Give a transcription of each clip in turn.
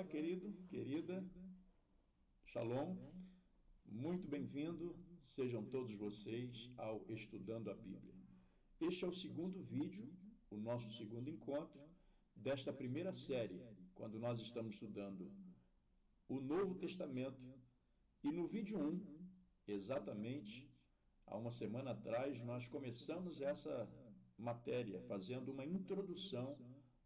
querido, querida, Shalom, muito bem-vindo, sejam todos vocês ao Estudando a Bíblia. Este é o segundo vídeo, o nosso segundo encontro desta primeira série, quando nós estamos estudando o Novo Testamento. E no vídeo 1, exatamente há uma semana atrás, nós começamos essa matéria fazendo uma introdução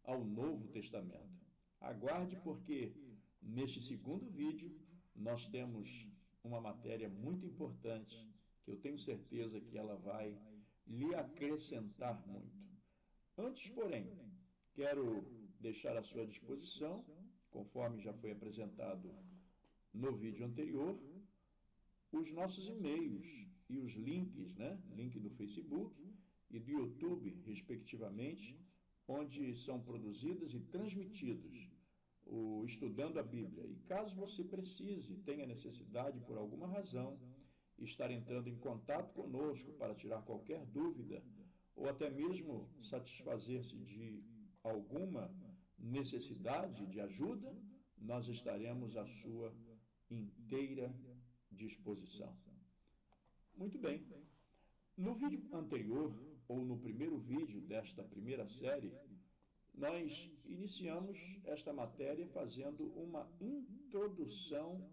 ao Novo Testamento. Aguarde, porque neste segundo vídeo nós temos uma matéria muito importante que eu tenho certeza que ela vai lhe acrescentar muito. Antes, porém, quero deixar à sua disposição, conforme já foi apresentado no vídeo anterior, os nossos e-mails e os links, link do Facebook e do YouTube, respectivamente, onde são produzidos e transmitidos o Estudando a Bíblia. E caso você precise, tenha necessidade por alguma razão, estar entrando em contato conosco para tirar qualquer dúvida ou até mesmo satisfazer-se de alguma necessidade de ajuda, nós estaremos à sua inteira disposição. Muito bem. No vídeo anterior, ou no primeiro vídeo desta primeira série, nós iniciamos esta matéria fazendo uma introdução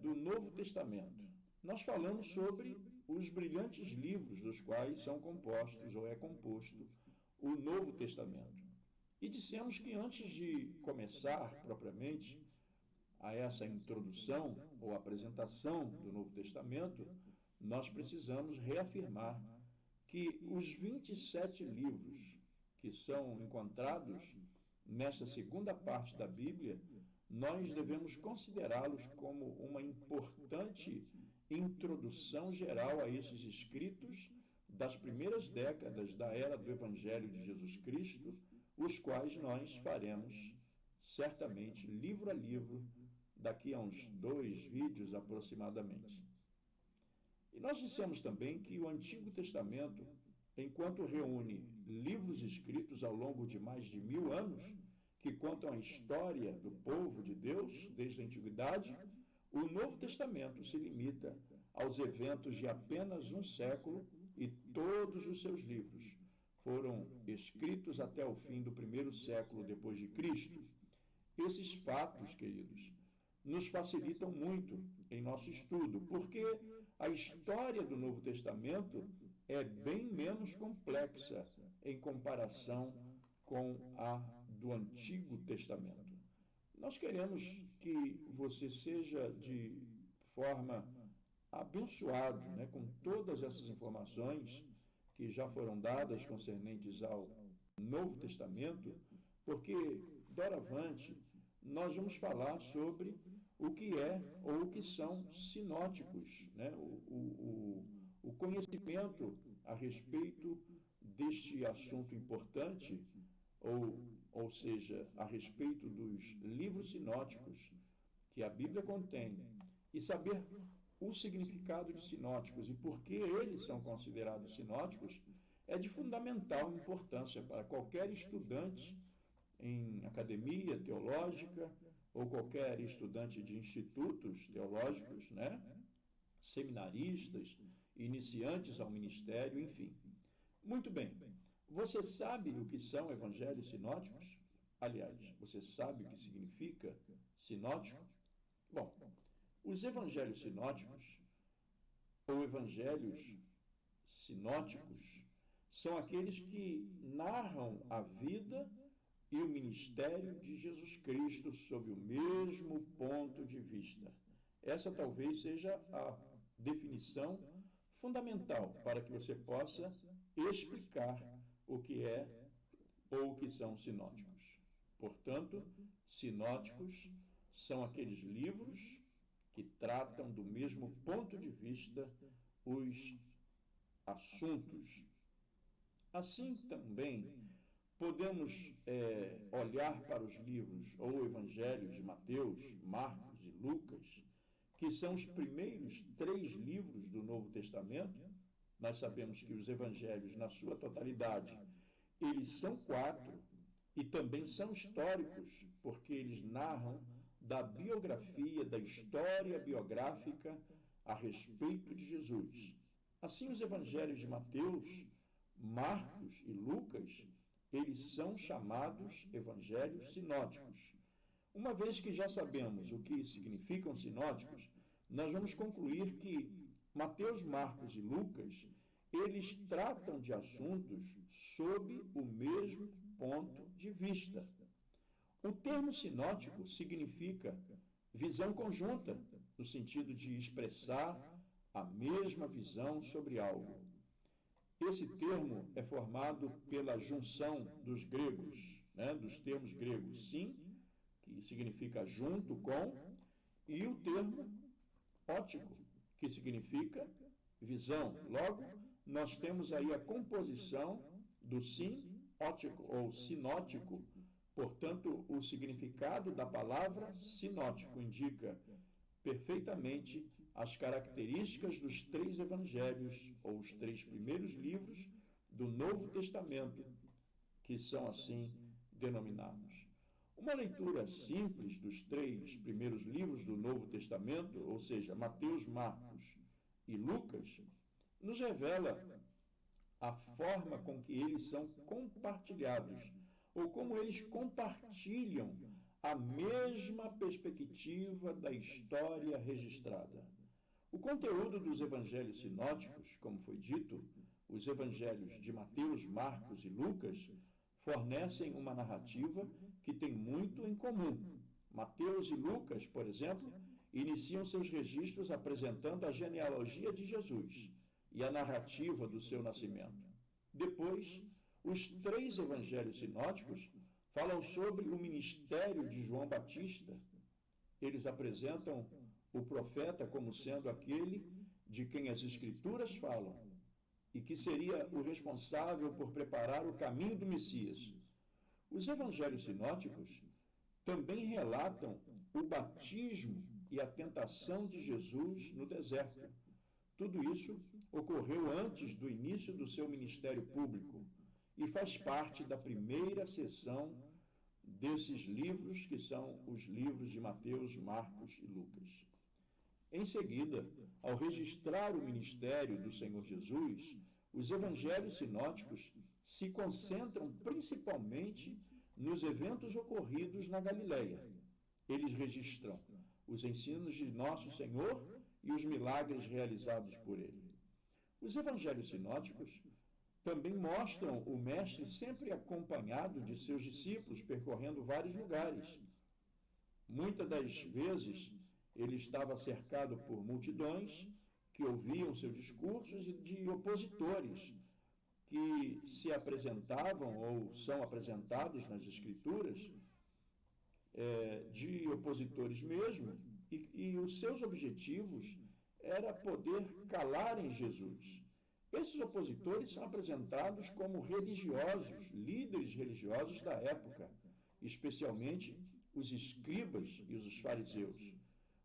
do Novo Testamento. Nós falamos sobre os brilhantes livros dos quais são compostos ou é composto o Novo Testamento. E dissemos que antes de começar propriamente a essa introdução ou apresentação do Novo Testamento, nós precisamos reafirmar que os 27 livros que são encontrados nesta segunda parte da Bíblia, nós devemos considerá-los como uma importante introdução geral a esses escritos das primeiras décadas da era do Evangelho de Jesus Cristo, os quais nós faremos certamente livro a livro daqui a uns 2 vídeos aproximadamente. E nós dissemos também que o Antigo Testamento, enquanto reúne livros escritos ao longo de mais de 1000 anos, que contam a história do povo de Deus desde a Antiguidade, o Novo Testamento se limita aos eventos de apenas um século e todos os seus livros foram escritos até o fim do 1º século depois de Cristo. Esses fatos, queridos, nos facilitam muito em nosso estudo, porque a história do Novo Testamento é bem menos complexa em comparação com a do Antigo Testamento. Nós queremos que você seja de forma abençoado, com todas essas informações que já foram dadas concernentes ao Novo Testamento, porque, doravante, nós vamos falar sobre o que é ou o que são sinóticos, o conhecimento a respeito deste assunto importante, ou seja, a respeito dos livros sinóticos que a Bíblia contém, e saber o significado de sinóticos e por que eles são considerados sinóticos, é de fundamental importância para qualquer estudante em academia teológica ou qualquer estudante de institutos teológicos, seminaristas, iniciantes ao ministério, enfim. Muito bem. Você sabe o que são evangelhos sinóticos? Aliás, você sabe o que significa sinótico? Bom, os evangelhos sinóticos ou evangelhos sinóticos são aqueles que narram a vida e o ministério de Jesus Cristo sob o mesmo ponto de vista. Essa talvez seja a definição fundamental para que você possa explicar o que é ou o que são sinóticos. Portanto, sinóticos são aqueles livros que tratam do mesmo ponto de vista os assuntos. Assim também podemos olhar para os livros ou evangelhos de Mateus, Marcos e Lucas, que são os primeiros 3 livros do Novo Testamento. Nós sabemos que os evangelhos, na sua totalidade, eles são 4, e também são históricos, porque eles narram da biografia, da história biográfica a respeito de Jesus. Assim, os evangelhos de Mateus, Marcos e Lucas, eles são chamados evangelhos sinóticos. Uma vez que já sabemos o que significam sinóticos, nós vamos concluir que Mateus, Marcos e Lucas, eles tratam de assuntos sob o mesmo ponto de vista. O termo sinótico significa visão conjunta, no sentido de expressar a mesma visão sobre algo. Esse termo é formado pela junção dos gregos, dos termos gregos sim, que significa junto com, e o termo ótico, que significa visão. Logo, nós temos aí a composição do sim ótico ou sinótico. Portanto, o significado da palavra sinótico indica perfeitamente as características dos 3 evangelhos, ou os 3 primeiros livros do Novo Testamento, que são assim denominados. Uma leitura simples dos 3 primeiros livros do Novo Testamento, ou seja, Mateus, Marcos e Lucas, nos revela a forma com que eles são compartilhados, ou como eles compartilham a mesma perspectiva da história registrada. O conteúdo dos evangelhos sinóticos, como foi dito, os evangelhos de Mateus, Marcos e Lucas, fornecem uma narrativa que tem muito em comum. Mateus e Lucas, por exemplo, iniciam seus registros apresentando a genealogia de Jesus e a narrativa do seu nascimento. Depois, os 3 evangelhos sinóticos falam sobre o ministério de João Batista. Eles apresentam o profeta como sendo aquele de quem as Escrituras falam e que seria o responsável por preparar o caminho do Messias. Os evangelhos sinóticos também relatam o batismo e a tentação de Jesus no deserto. Tudo isso ocorreu antes do início do seu ministério público e faz parte da primeira seção desses livros, que são os livros de Mateus, Marcos e Lucas. Em seguida, ao registrar o ministério do Senhor Jesus, os evangelhos sinóticos se concentram principalmente nos eventos ocorridos na Galileia. Eles registram os ensinos de nosso Senhor e os milagres realizados por ele. Os evangelhos sinóticos também mostram o Mestre sempre acompanhado de seus discípulos, percorrendo vários lugares. Muitas das vezes, ele estava cercado por multidões que ouviam seus discursos e de opositores que se apresentavam ou são apresentados nas Escrituras, de opositores mesmo, e os seus objetivos era poder calarem Jesus. Esses opositores são apresentados como religiosos, líderes religiosos da época, especialmente os escribas e os fariseus.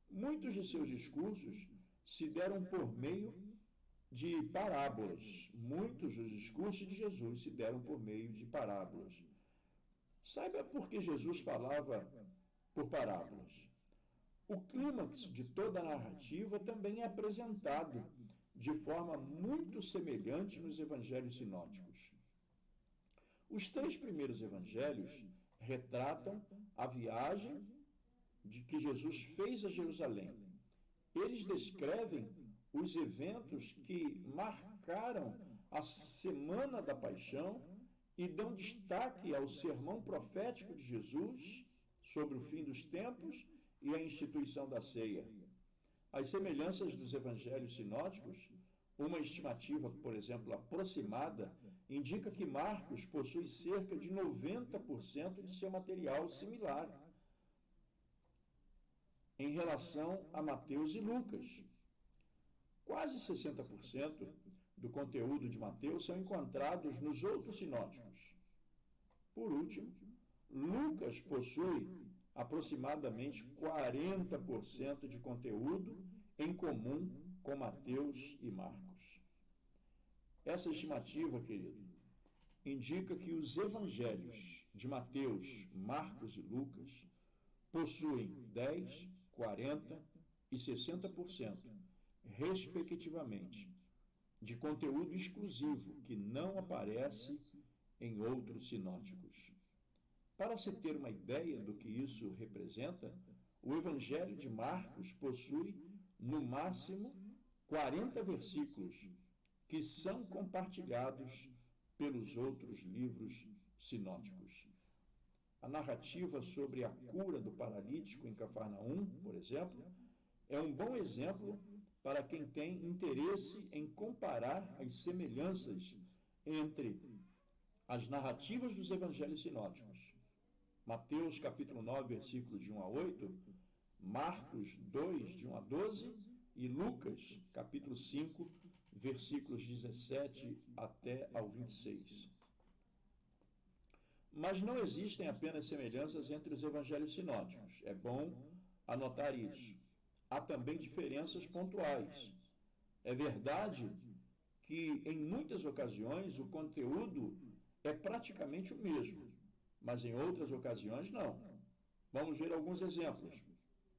Muitos de seus discursos se deram por meio de parábolas. Muitos dos discursos de Jesus se deram por meio de parábolas. Saiba por que Jesus falava por parábolas. O clímax de toda a narrativa também é apresentado de forma muito semelhante nos evangelhos sinóticos. Os 3 primeiros evangelhos retratam a viagem de que Jesus fez a Jerusalém. Eles descrevem os eventos que marcaram a Semana da Paixão e dão destaque ao sermão profético de Jesus sobre o fim dos tempos e a instituição da ceia. As semelhanças dos evangelhos sinóticos, uma estimativa, por exemplo, aproximada, indica que Marcos possui cerca de 90% de seu material similar em relação a Mateus e Lucas. Quase 60% do conteúdo de Mateus são encontrados nos outros sinóticos. Por último, Lucas possui aproximadamente 40% de conteúdo em comum com Mateus e Marcos. Essa estimativa, querido, indica que os evangelhos de Mateus, Marcos e Lucas possuem 10, 40 e 60%, respectivamente, de conteúdo exclusivo que não aparece em outros sinóticos. Para se ter uma ideia do que isso representa, o Evangelho de Marcos possui, no máximo, 40 versículos que são compartilhados pelos outros livros sinóticos. A narrativa sobre a cura do paralítico em Cafarnaum, por exemplo, é um bom exemplo para quem tem interesse em comparar as semelhanças entre as narrativas dos evangelhos sinóticos. Mateus capítulo 9, versículos de 1 a 8, Marcos 2, de 1 a 12 e Lucas capítulo 5, versículos 17 até ao 26. Mas não existem apenas semelhanças entre os evangelhos sinóticos. É bom anotar isso. Há também diferenças pontuais. É verdade que, em muitas ocasiões, o conteúdo é praticamente o mesmo, mas em outras ocasiões não. Vamos ver alguns exemplos.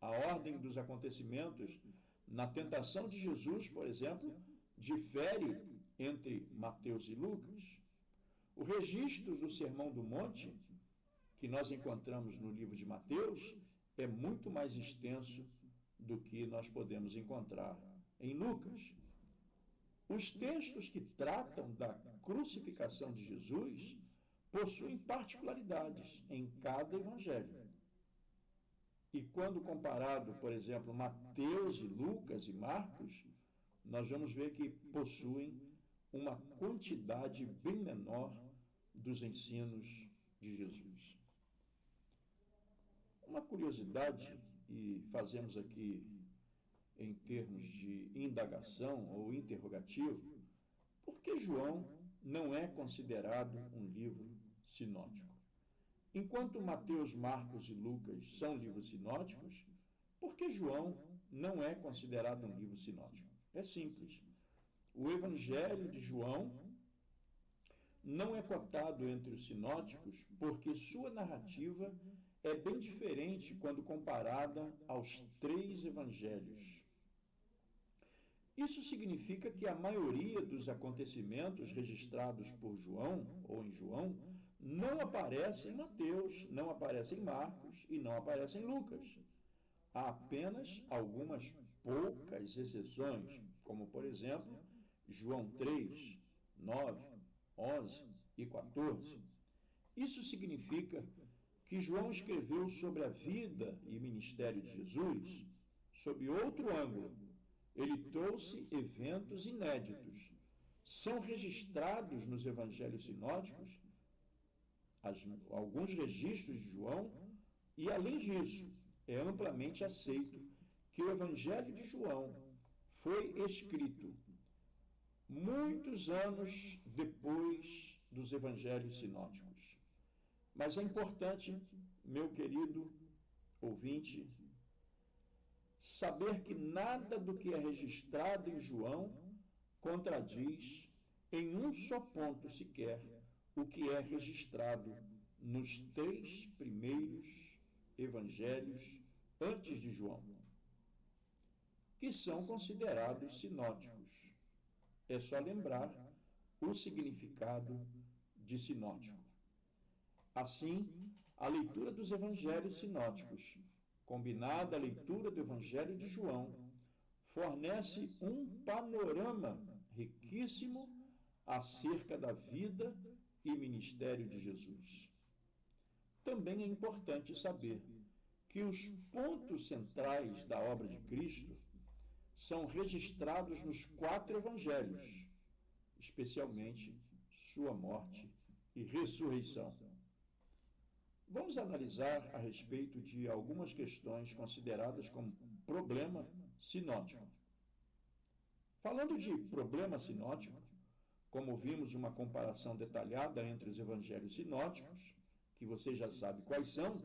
A ordem dos acontecimentos na tentação de Jesus, por exemplo, difere entre Mateus e Lucas. O registro do Sermão do Monte, que nós encontramos no livro de Mateus, é muito mais extenso do que nós podemos encontrar em Lucas. Os textos que tratam da crucificação de Jesus possuem particularidades em cada evangelho. E quando comparado, por exemplo, Mateus e Lucas e Marcos, nós vamos ver que possuem uma quantidade bem menor dos ensinos de Jesus. Uma curiosidade, e fazemos aqui em termos de indagação ou interrogativo, por que João não é considerado um livro sinótico? Enquanto Mateus, Marcos e Lucas são livros sinóticos, por que João não é considerado um livro sinótico? É simples. O Evangelho de João não é cotado entre os sinóticos porque sua narrativa é bem diferente quando comparada aos 3 evangelhos. Isso significa que a maioria dos acontecimentos registrados por João, ou em João, não aparece em Mateus, não aparece em Marcos e não aparece em Lucas. Há apenas algumas poucas exceções, como, por exemplo, João 3, 9, 11 e 14. Isso significa que João escreveu sobre a vida e ministério de Jesus sob outro ângulo. Ele trouxe eventos inéditos. São registrados nos evangelhos sinóticos alguns registros de João e, além disso, é amplamente aceito que o Evangelho de João foi escrito muitos anos depois dos evangelhos sinóticos. Mas é importante, meu querido ouvinte, saber que nada do que é registrado em João contradiz em um só ponto sequer o que é registrado nos 3 primeiros evangelhos antes de João, que são considerados sinóticos. É só lembrar o significado de sinótico. Assim, a leitura dos evangelhos sinóticos, combinada à leitura do Evangelho de João, fornece um panorama riquíssimo acerca da vida e ministério de Jesus. Também é importante saber que os pontos centrais da obra de Cristo são registrados nos 4 evangelhos, especialmente sua morte e ressurreição. Vamos analisar a respeito de algumas questões consideradas como problema sinótico. Falando de problema sinótico, como vimos uma comparação detalhada entre os evangelhos sinóticos, que você já sabe quais são,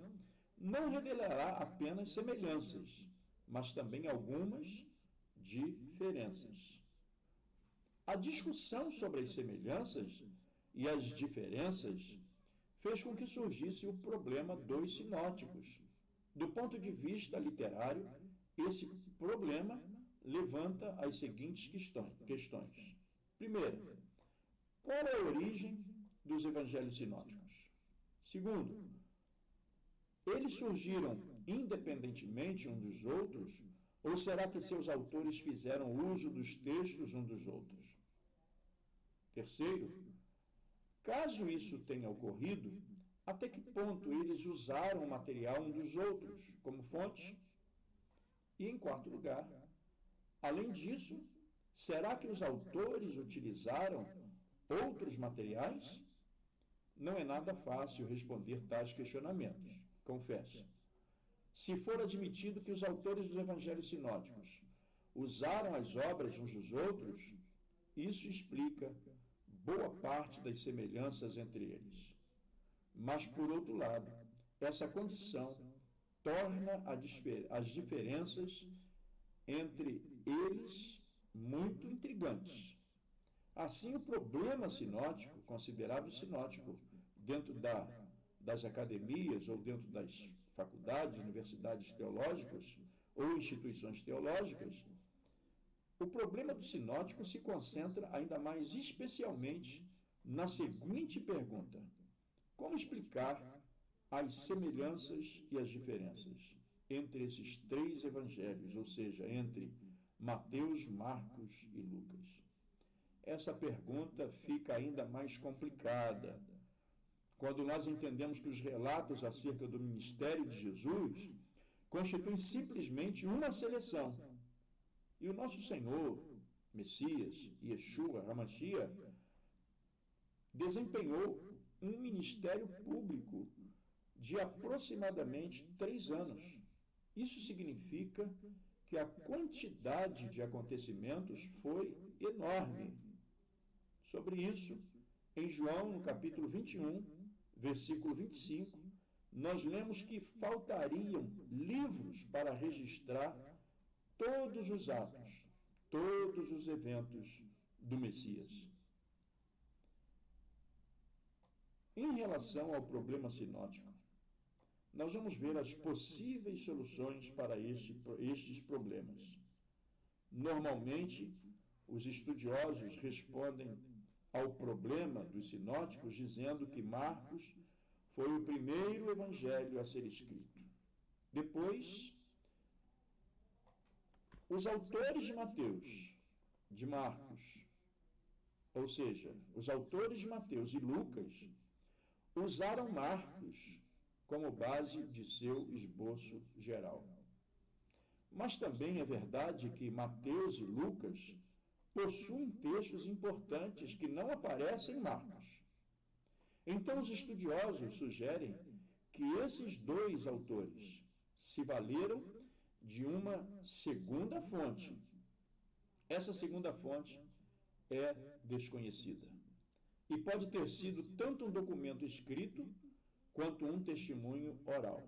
não revelará apenas semelhanças, mas também algumas diferenças. A discussão sobre as semelhanças e as diferenças fez com que surgisse o problema dos sinóticos. Do ponto de vista literário, esse problema levanta as seguintes questões. Primeiro, qual é a origem dos evangelhos sinóticos? Segundo, eles surgiram independentemente uns dos outros, ou será que seus autores fizeram uso dos textos uns dos outros? Terceiro, caso isso tenha ocorrido, até que ponto eles usaram o material uns dos outros como fonte? E, em quarto lugar, além disso, será que os autores utilizaram outros materiais? Não é nada fácil responder tais questionamentos, confesso. Se for admitido que os autores dos evangelhos sinóticos usaram as obras uns dos outros, isso explica boa parte das semelhanças entre eles. Mas, por outro lado, essa condição torna as diferenças entre eles muito intrigantes. Assim, o problema sinótico, considerado sinótico dentro das academias ou dentro das faculdades, universidades teológicas ou instituições teológicas, o problema do sinótico se concentra ainda mais especialmente na seguinte pergunta: como explicar as semelhanças e as diferenças entre esses três evangelhos, ou seja, entre Mateus, Marcos e Lucas? Essa pergunta fica ainda mais complicada quando nós entendemos que os relatos acerca do ministério de Jesus constituem simplesmente uma seleção. E o nosso Senhor, Messias, Yeshua, HaMashiach, desempenhou um ministério público de aproximadamente 3 anos. Isso significa que a quantidade de acontecimentos foi enorme. Sobre isso, em João, no capítulo 21, versículo 25, nós lemos que faltariam livros para registrar todos os atos, todos os eventos do Messias. Em relação ao problema sinótico, nós vamos ver as possíveis soluções para estes problemas. Normalmente, os estudiosos respondem ao problema dos sinóticos dizendo que Marcos foi o primeiro evangelho a ser escrito. Depois, os autores de Mateus, de Marcos, ou seja, os autores de Mateus e Lucas, usaram Marcos como base de seu esboço geral. Mas também é verdade que Mateus e Lucas possuem textos importantes que não aparecem em Marcos. Então, os estudiosos sugerem que esses dois autores se valeram de uma segunda fonte. Essa segunda fonte é desconhecida. E pode ter sido tanto um documento escrito quanto um testemunho oral.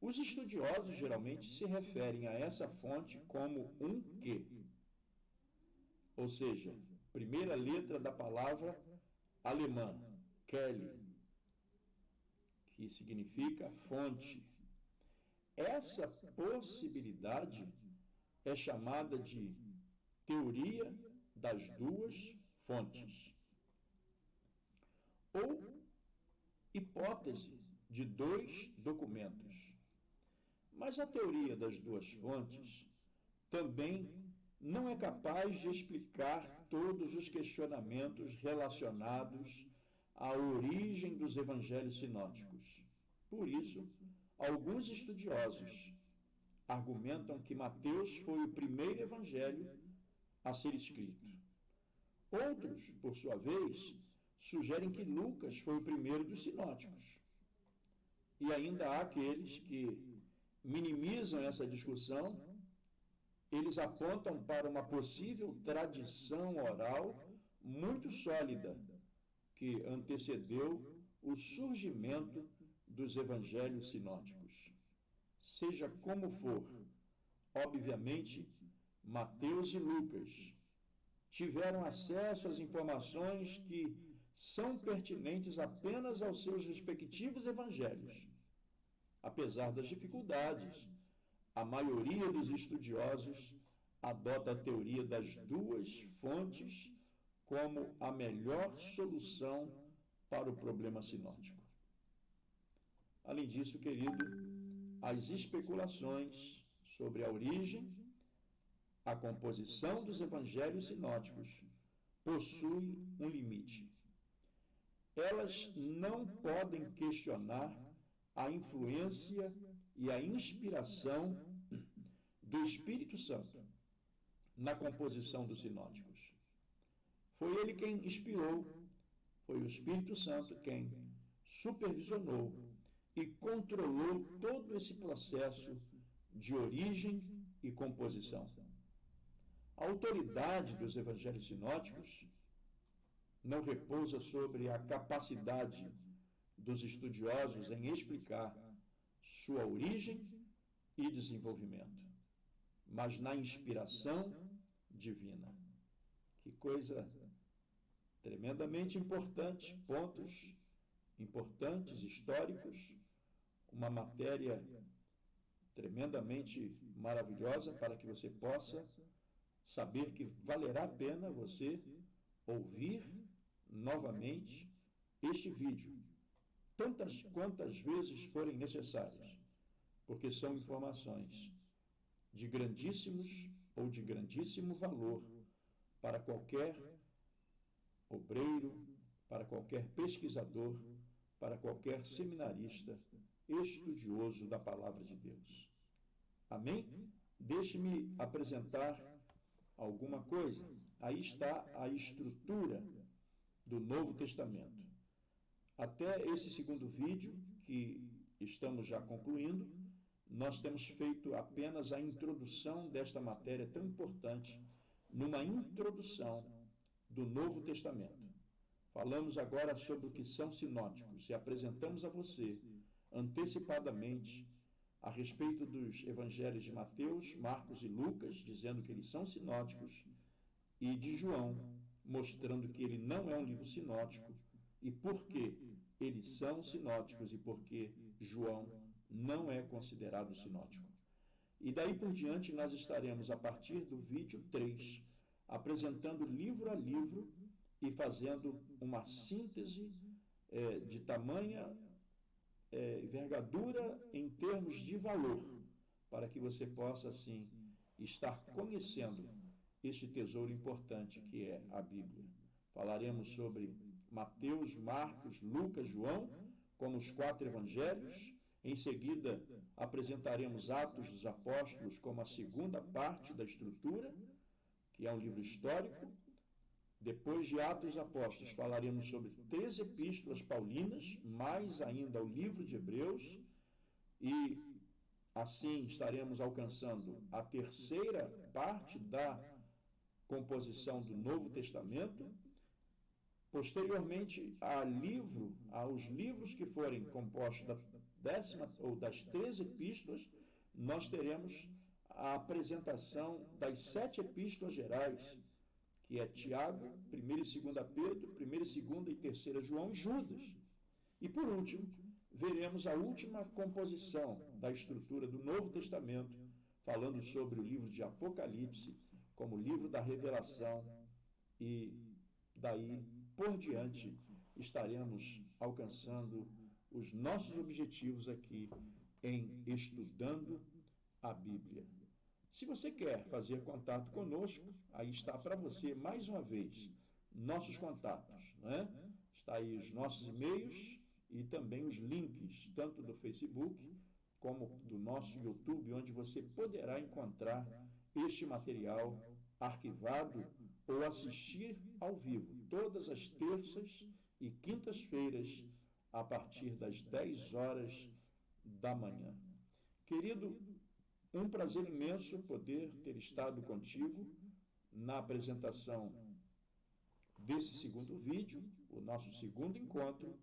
Os estudiosos geralmente se referem a essa fonte como um quê, ou seja, primeira letra da palavra alemã, Quelle, que significa fonte. Essa possibilidade é chamada de teoria das duas fontes, ou hipótese de dois documentos. Mas a teoria das duas fontes também não é capaz de explicar todos os questionamentos relacionados à origem dos evangelhos sinóticos. Por isso, alguns estudiosos argumentam que Mateus foi o primeiro evangelho a ser escrito. Outros, por sua vez, sugerem que Lucas foi o primeiro dos sinóticos. E ainda há aqueles que minimizam essa discussão. Eles apontam para uma possível tradição oral muito sólida que antecedeu o surgimento dos evangelhos sinóticos. Seja como for, obviamente, Mateus e Lucas tiveram acesso às informações que são pertinentes apenas aos seus respectivos evangelhos. Apesar das dificuldades, a maioria dos estudiosos adota a teoria das duas fontes como a melhor solução para o problema sinótico. Além disso, querido, as especulações sobre a origem, a composição dos evangelhos sinóticos possuem um limite. Elas não podem questionar a influência e a inspiração do Espírito Santo na composição dos sinóticos. Foi ele quem inspirou, foi o Espírito Santo quem supervisionou e controlou todo esse processo de origem e composição. A autoridade dos evangelhos sinóticos não repousa sobre a capacidade dos estudiosos em explicar sua origem e desenvolvimento, mas na inspiração divina. Que coisa tremendamente importante, pontos importantes, históricos, uma matéria tremendamente maravilhosa para que você possa saber que valerá a pena você ouvir novamente este vídeo, tantas quantas vezes forem necessárias, porque são informações de grandíssimos ou de grandíssimo valor para qualquer obreiro, para qualquer pesquisador, para qualquer seminarista estudioso da palavra de Deus. Amém? Deixe-me apresentar alguma coisa. Aí está a estrutura do Novo Testamento. Até esse segundo vídeo, que estamos já concluindo, nós temos feito apenas a introdução desta matéria tão importante, numa introdução do Novo Testamento. Falamos agora sobre o que são sinóticos e apresentamos a você, antecipadamente, a respeito dos evangelhos de Mateus, Marcos e Lucas, dizendo que eles são sinóticos, e de João, mostrando que ele não é um livro sinótico, e por que eles são sinóticos e por que João não é considerado sinótico. E daí por diante nós estaremos, a partir do vídeo 3, apresentando livro a livro e fazendo uma síntese de tamanha envergadura em termos de valor, para que você possa, assim, estar conhecendo este tesouro importante que é a Bíblia. Falaremos sobre Mateus, Marcos, Lucas, João, como os 4 evangelhos. Em seguida, apresentaremos Atos dos Apóstolos como a segunda parte da estrutura, que é um livro histórico. Depois de Atos dos Apóstolos, falaremos sobre 3 epístolas paulinas, mais ainda o livro de Hebreus, e assim estaremos alcançando a terceira parte da composição do Novo Testamento. Posteriormente, aos livros que forem compostos das 3 epístolas, nós teremos a apresentação das 7 epístolas gerais, que é Tiago, 1 e 2 Pedro, 1 e 2 e 3 João e Judas. E por último, veremos a última composição da estrutura do Novo Testamento, falando sobre o livro de Apocalipse, como livro da revelação, e daí por diante estaremos alcançando os nossos objetivos aqui em Estudando a Bíblia. Se você quer fazer contato conosco, aí está para você, mais uma vez, nossos contatos, né? Está aí os nossos e-mails e também os links, tanto do Facebook como do nosso YouTube, onde você poderá encontrar este material arquivado ou assistir ao vivo, todas as terças e quintas-feiras, a partir das 10 horas da manhã. Querido, um prazer imenso poder ter estado contigo na apresentação desse segundo vídeo, o nosso segundo encontro,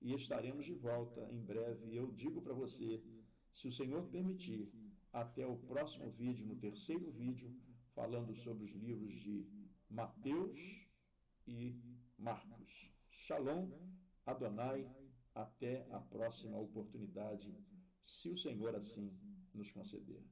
e estaremos de volta em breve. Eu digo para você, se o Senhor permitir, até o próximo vídeo, no terceiro vídeo, falando sobre os livros de Mateus e Marcos. Shalom, Adonai, até a próxima oportunidade, se o Senhor assim nos conceder.